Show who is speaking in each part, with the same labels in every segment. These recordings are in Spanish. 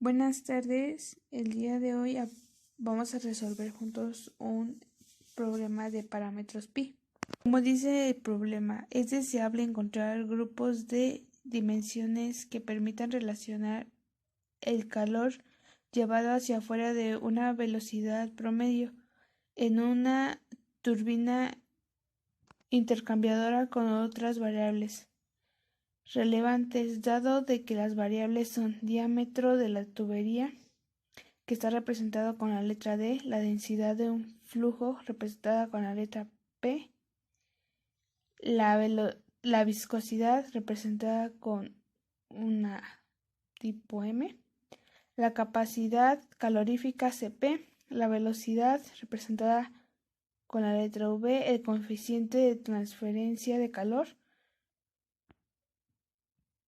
Speaker 1: Buenas tardes, el día de hoy vamos a resolver juntos un problema de parámetros pi. Como dice el problema, es deseable encontrar grupos de dimensiones que permitan relacionar el calor llevado hacia afuera de una velocidad promedio en una turbina intercambiadora con otras variables relevantes, dado de que las variables son diámetro de la tubería, que está representado con la letra D, la densidad de un flujo representada con la letra P, la viscosidad representada con una tipo M, la capacidad calorífica Cp, la velocidad representada con la letra V, el coeficiente de transferencia de calor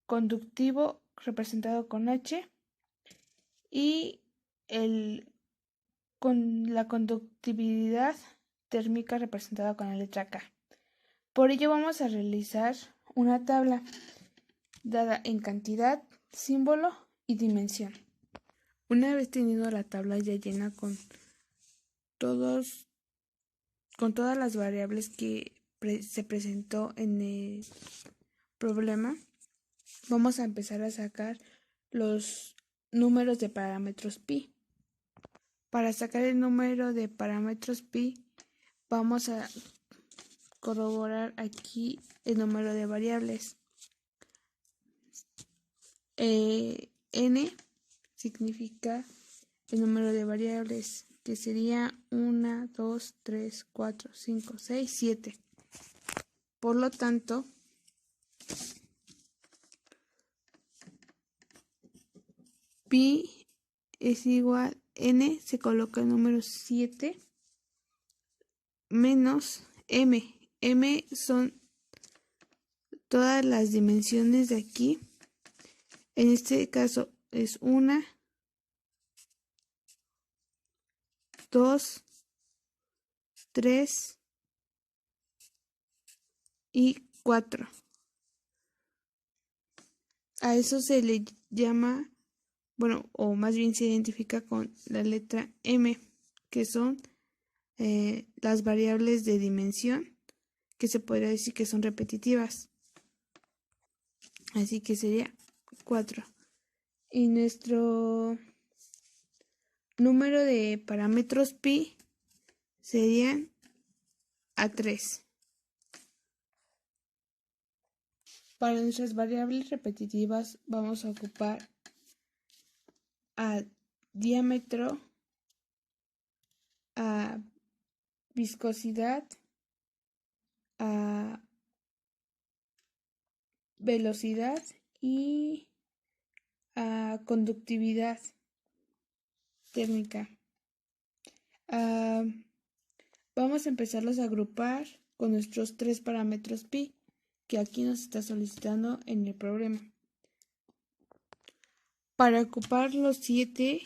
Speaker 1: conductivo representado con H y con la conductividad térmica representada con la letra K. Por ello vamos a realizar una tabla dada en cantidad, símbolo y dimensión. Una vez tenido la tabla ya llena con todas las variables que se presentó en el problema, vamos a empezar a sacar los números de parámetros pi. Para sacar el número de parámetros pi, vamos a corroborar aquí el número de variables. N significa el número de variables, que sería 1, 2, 3, 4, 5, 6, 7. Por lo tanto, pi es igual, n se coloca el número 7 menos m. M son todas las dimensiones de aquí. En este caso es 1, 2, 3 y 4. A eso se le llama, o más bien se identifica con la letra M, que son las variables de dimensión, que se podría decir que son repetitivas. Así que sería 4. Y nuestro número de parámetros pi serían A3. Para nuestras variables repetitivas vamos a ocupar a diámetro, a viscosidad, a velocidad y a conductividad térmica. Vamos a empezarlos a agrupar con nuestros 3 parámetros pi que aquí nos está solicitando en el problema. Para ocupar los 7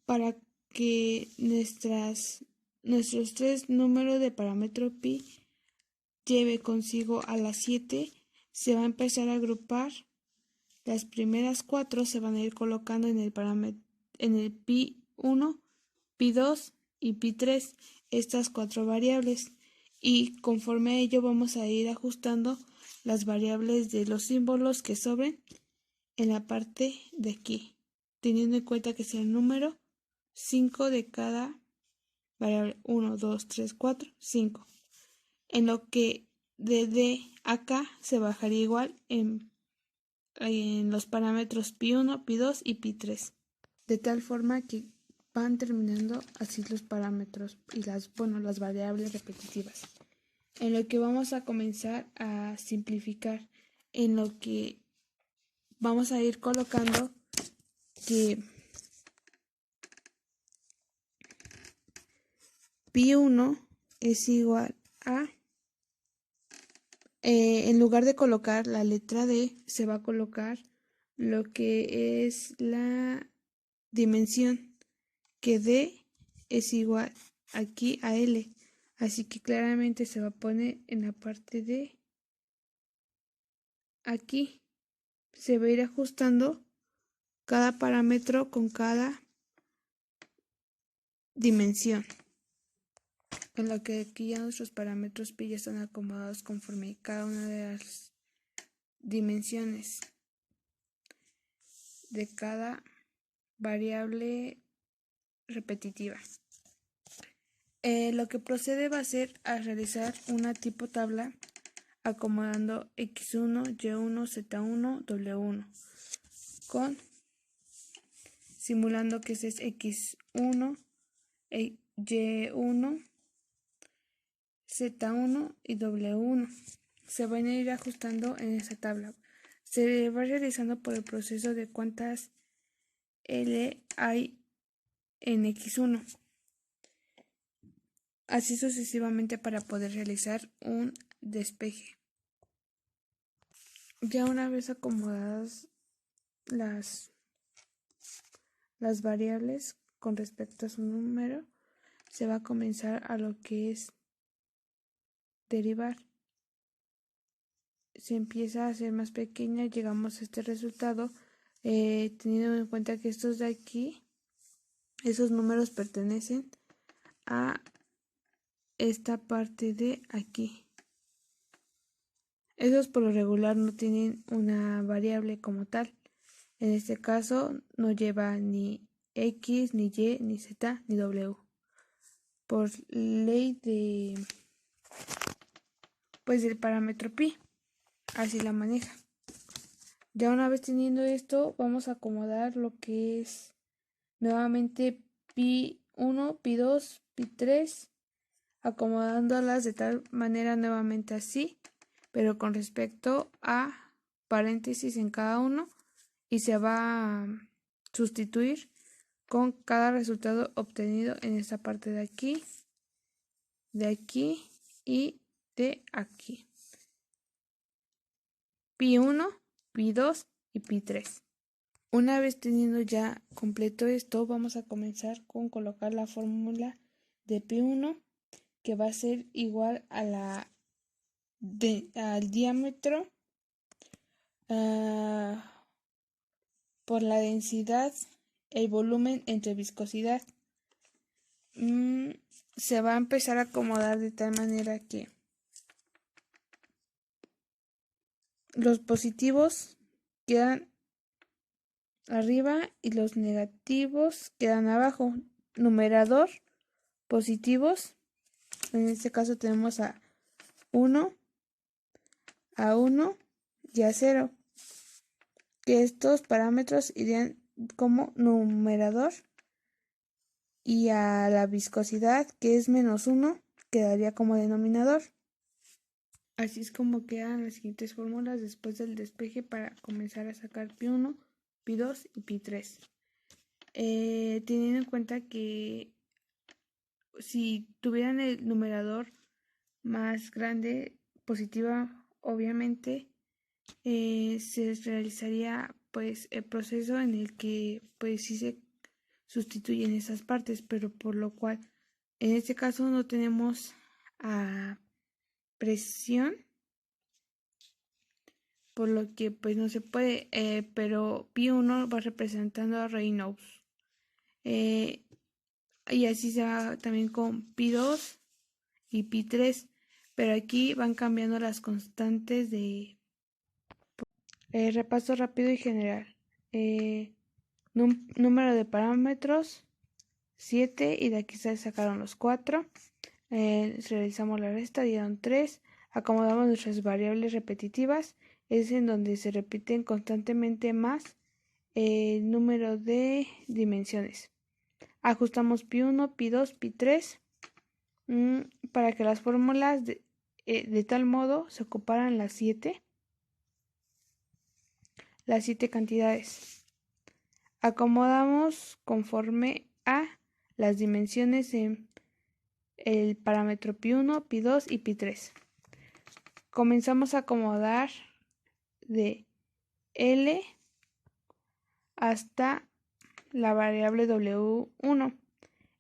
Speaker 1: para que nuestros 3 números de parámetro pi lleve consigo a las 7, se va a empezar a agrupar. Las primeras 4 se van a ir colocando en el pi 1, pi 2 y pi 3, estas 4 variables, y conforme a ello vamos a ir ajustando las variables de los símbolos que sobren en la parte de aquí, teniendo en cuenta que sea el número 5 de cada variable, 1, 2, 3, 4, 5. En lo que de D a K se bajaría igual en los parámetros pi 1, pi 2 y pi 3. De tal forma que van terminando así los parámetros y las variables repetitivas. En lo que vamos a comenzar a simplificar, en lo que vamos a ir colocando que pi 1 es igual a, en lugar de colocar la letra D, se va a colocar lo que es la dimensión, que D es igual aquí a L, Así que claramente se va a poner en la parte de aquí. Se va a ir ajustando cada parámetro con cada dimensión. En lo que aquí ya nuestros parámetros pi ya están acomodados conforme cada una de las dimensiones de cada variable repetitiva. Lo que procede va a ser a realizar una tipo tabla acomodando x1, y1, z1, w1 simulando que ese es x1, y1, z1 y w1. Se van a ir ajustando en esa tabla. Se va realizando por el proceso de cuántas L hay en x1. Así sucesivamente para poder realizar un despeje. Ya una vez acomodadas las variables con respecto a su número, se va a comenzar a lo que es derivar. Se empieza a hacer más pequeña, llegamos a este resultado, teniendo en cuenta que estos de aquí, esos números pertenecen a esta parte de aquí. Esos por lo regular no tienen una variable como tal. En este caso no lleva ni X, ni Y, ni Z, ni W. Por ley del parámetro pi. Así la maneja. Ya una vez teniendo esto, vamos a acomodar lo que es nuevamente pi1, pi2, pi3, acomodándolas de tal manera nuevamente así, pero con respecto a paréntesis en cada uno, y se va a sustituir con cada resultado obtenido en esta parte de aquí y de aquí. Pi1, pi2 y pi3. Una vez teniendo ya completo esto, vamos a comenzar con colocar la fórmula de pi1, que va a ser igual a al diámetro por la densidad, el volumen entre viscosidad. Se va a empezar a acomodar de tal manera que los positivos quedan arriba y los negativos quedan abajo. Numerador, positivos. En este caso tenemos a 1 y a 0. Que estos parámetros irían como numerador. Y a la viscosidad, que es -1, quedaría como denominador. Así es como quedan las siguientes fórmulas después del despeje para comenzar a sacar pi1, pi2 y pi3. Teniendo en cuenta que si tuvieran el numerador más grande, positiva, obviamente, se realizaría pues el proceso en el que pues sí se sustituyen esas partes, pero por lo cual en este caso no tenemos a presión, por lo que pues no se puede, pero pi1 va representando a Reynolds, y así se va también con pi2 y pi3, pero aquí van cambiando las constantes de repaso rápido y general. Número de parámetros 7, y de aquí se sacaron los 4. Realizamos la resta, dieron 3. Acomodamos nuestras variables repetitivas, es en donde se repiten constantemente más el número de dimensiones. Ajustamos pi1, pi2, pi3 para que las fórmulas de tal modo se ocuparan las 7 cantidades. Acomodamos conforme a las dimensiones en el parámetro pi1, pi2 y pi3. Comenzamos a acomodar de L hasta la variable W1,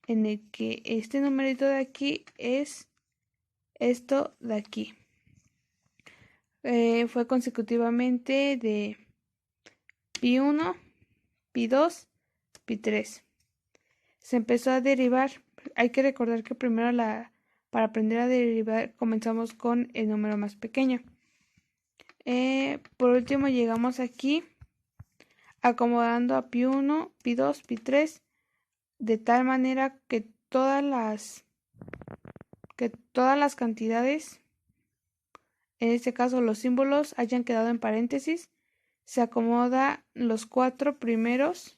Speaker 1: en el que este numerito de aquí es esto de aquí. Fue consecutivamente de pi1, pi2, pi3. Se empezó a derivar. Hay que recordar que primero para aprender a derivar comenzamos con el número más pequeño. Por último llegamos aquí acomodando a pi1, pi2, pi3 de tal manera que todas las cantidades, en este caso los símbolos, hayan quedado en paréntesis. Se acomoda las cuatro primeras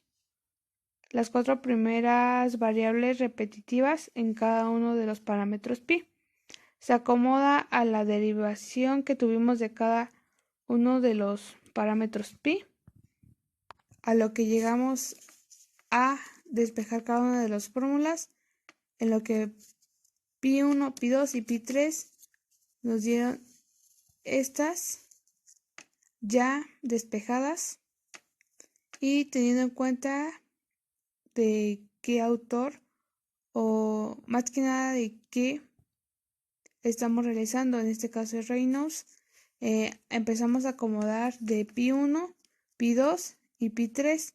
Speaker 1: variables repetitivas en cada uno de los parámetros pi. Se acomoda a la derivación que tuvimos de cada uno de los parámetros pi, a lo que llegamos a despejar cada una de las fórmulas, en lo que pi1, pi2 y pi3 nos dieron estas ya despejadas, y teniendo en cuenta de qué autor, o más que nada de qué estamos realizando, en este caso es Reynolds, empezamos a acomodar de pi1, pi2 y pi3